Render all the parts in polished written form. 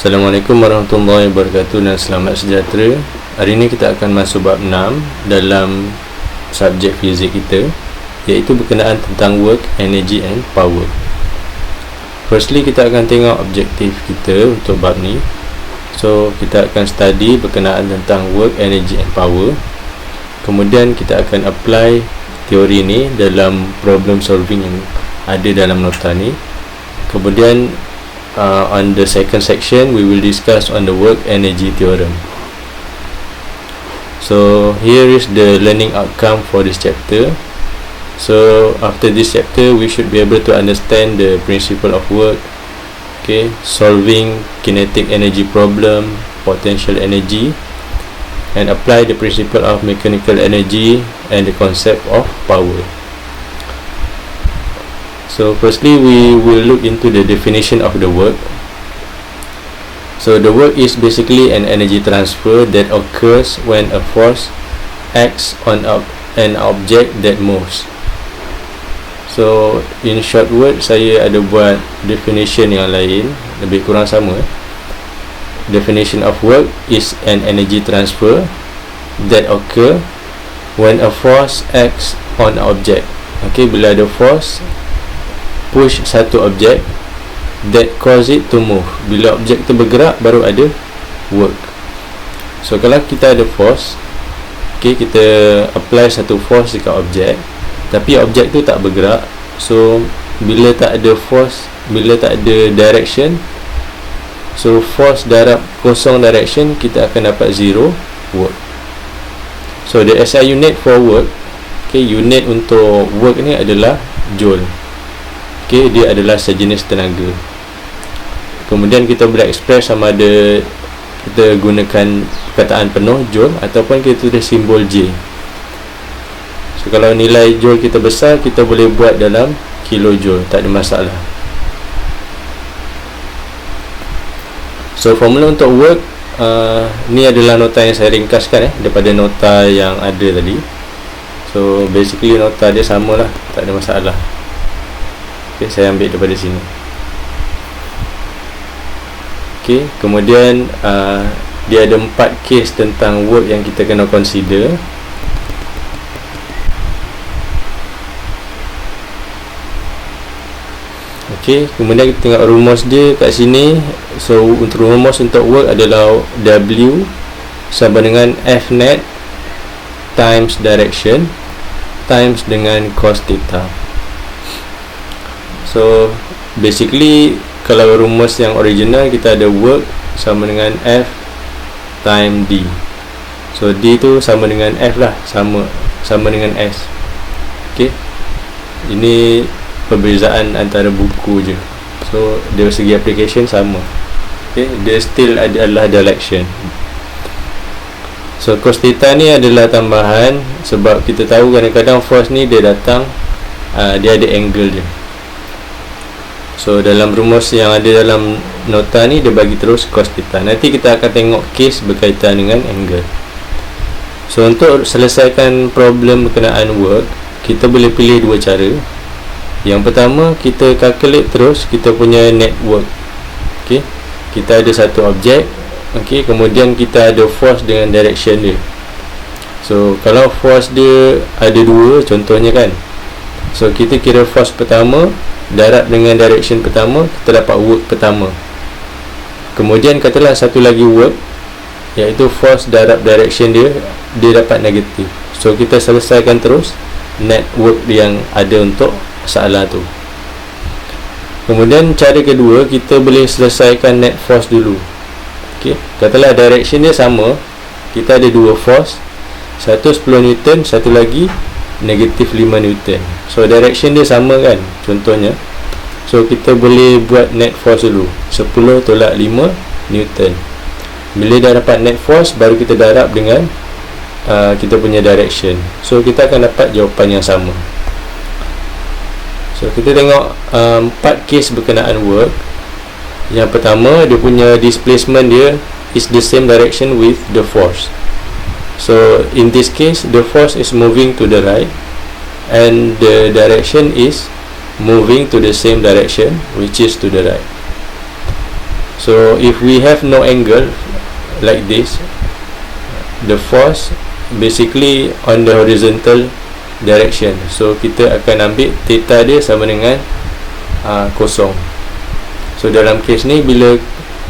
Assalamualaikum warahmatullahi wabarakatuh dan selamat sejahtera. Hari ini kita akan masuk bab 6 dalam subjek fizik kita, iaitu berkenaan tentang work, energy and power. Firstly, kita akan tengok objektif kita untuk bab ni. So, kita akan study berkenaan tentang work, energy and power. Kemudian kita akan apply teori ni dalam problem solving yang ada dalam nota ni. Kemudian on the second section we will discuss on the work energy theorem. So here is the learning outcome for this chapter. So after this chapter we should be able to understand the principle of work, solving kinetic energy problem, potential energy, and apply the principle of mechanical energy and the concept of power. So firstly we will look into the definition of the work. So the work is basically an energy transfer that occurs when a force acts on an object that moves. So in short word, saya ada buat definition yang lain, lebih kurang sama. Definition of work is an energy transfer that occur when a force acts on an object. Bila ada force push satu objek that cause it to move. Bila objek tu bergerak baru ada work. So kalau kita ada force, kita apply satu force dekat objek, tapi objek tu tak bergerak. So bila tak ada force, bila tak ada direction, so force darab kosong direction, kita akan dapat zero work. So the SI unit for work, unit untuk work ni adalah joule. Dia adalah sejenis tenaga. Kemudian kita boleh express sama ada kita gunakan perkataan penuh joule ataupun kita tulis simbol J. So kalau nilai joule kita besar, kita boleh buat dalam kilojoule, tak ada masalah. So formula untuk work, ni adalah nota yang saya ringkaskan daripada nota yang ada tadi. So basically nota dia samalah, tak ada masalah. Saya ambil daripada sini. Kemudian dia ada 4 case tentang work yang kita kena consider. Kemudian kita tengok rumus dia kat sini. So untuk rumus untuk work adalah W sama dengan F net times direction times dengan cos theta. So basically kalau rumus yang original, kita ada work sama dengan F time D. So D tu sama dengan F lah, sama dengan S. Ini perbezaan antara buku je. So dari segi application sama. Dia still adalah direction. So cos theta ni adalah tambahan, sebab kita tahu kadang-kadang force ni dia datang, dia ada angle dia. So dalam rumus yang ada dalam nota ni, dia bagi terus cos theta. Nanti kita akan tengok case berkaitan dengan angle. So untuk selesaikan problem berkenaan work, kita boleh pilih dua cara. Yang pertama, kita calculate terus kita punya net work. Kita ada satu objek, kemudian kita ada force dengan direction dia. So kalau force dia ada dua, contohnya kan, so kita kira force pertama darab dengan direction pertama, kita dapat work pertama. Kemudian katalah satu lagi work, iaitu force darab direction dia dapat negatif. So kita selesaikan terus net work yang ada untuk masalah tu. Kemudian cara kedua, kita boleh selesaikan net force dulu. Katalah direction dia sama, kita ada dua force, satu 10 Newton, satu lagi negatif 5 Newton. So direction dia sama kan, contohnya. So kita boleh buat net force dulu, 10 tolak 5 Newton. Bila dah dapat net force, baru kita darab dengan kita punya direction. So kita akan dapat jawapan yang sama. So kita tengok 4 case berkenaan work. Yang pertama, dia punya displacement dia is the same direction with the force. So in this case, the force is moving to the right and the direction is moving to the same direction, which is to the right. So if we have no angle like this, the force basically on the horizontal direction. So kita akan ambil theta dia sama dengan kosong. So dalam kes ni, bila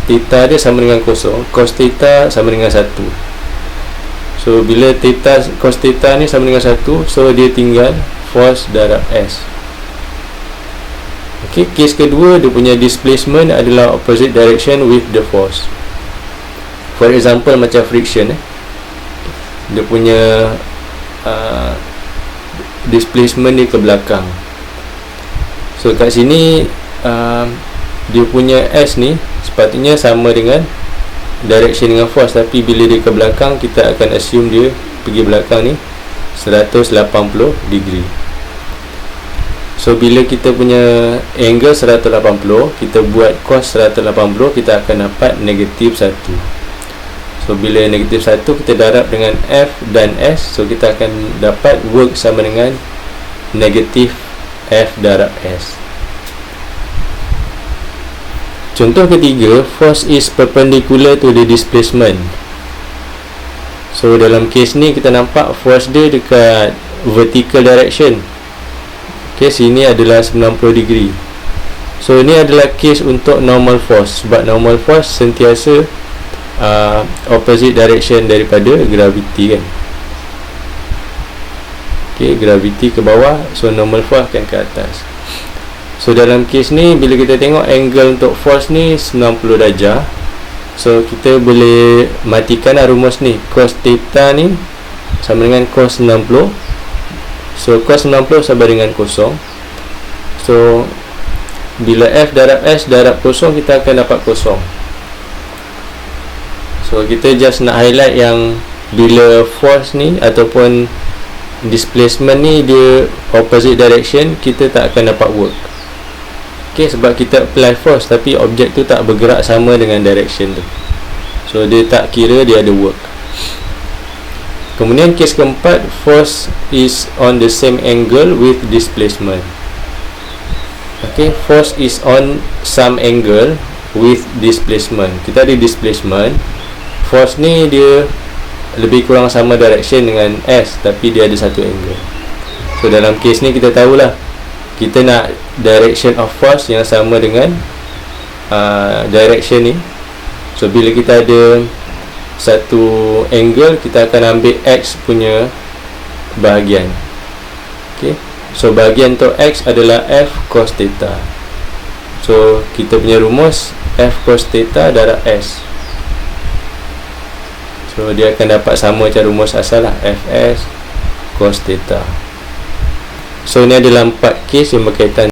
theta dia sama dengan kosong, cos theta sama dengan 1. So bila theta cos theta ni sama dengan 1, so dia tinggal force darab S. Okay, kes kedua, dia punya displacement adalah opposite direction with the force. For example, macam friction, dia punya displacement dia ke belakang. So kat sini dia punya S ni sepatutnya sama dengan direction dengan force, tapi bila dia ke belakang, kita akan assume dia pergi belakang ni 180 degree. So bila kita punya angle 180, kita buat cos 180, kita akan dapat negatif 1. So bila negatif 1, kita darab dengan F dan S, so kita akan dapat work sama dengan negatif F darab S. Contoh ketiga, force is perpendicular to the displacement. So dalam kes ni kita nampak force dia dekat vertical direction. Okay, sini adalah 90 degree. So ini adalah kes untuk normal force, sebab normal force sentiasa opposite direction daripada gravity kan. Okay, gravity ke bawah, so normal force akan ke atas. So dalam kes ni, bila kita tengok angle untuk force ni 90 darjah, so kita boleh matikan rumus ni. Cos theta ni sama dengan cos 90. So cos 90 sama dengan kosong. So bila F darab S darab kosong, kita akan dapat kosong. So kita just nak highlight yang bila force ni ataupun displacement ni dia opposite direction, kita tak akan dapat work. Okay, sebab kita apply force tapi objek tu tak bergerak sama dengan direction tu, so dia tak kira dia ada work. Kemudian kes keempat, force is on the same angle with displacement. Okay, force is on some angle with displacement. Kita ada displacement, force ni dia lebih kurang sama direction dengan S, tapi dia ada satu angle. So dalam kes ni kita tahulah, kita nak direction of force yang sama dengan direction ni. So bila kita ada satu angle, kita akan ambil X punya bahagian. Okay, so bahagian untuk X adalah F cos theta. So kita punya rumus F cos theta darab S. So dia akan dapat sama macam rumus asal lah, Fs cos theta. So ini adalah 4 kes yang berkaitan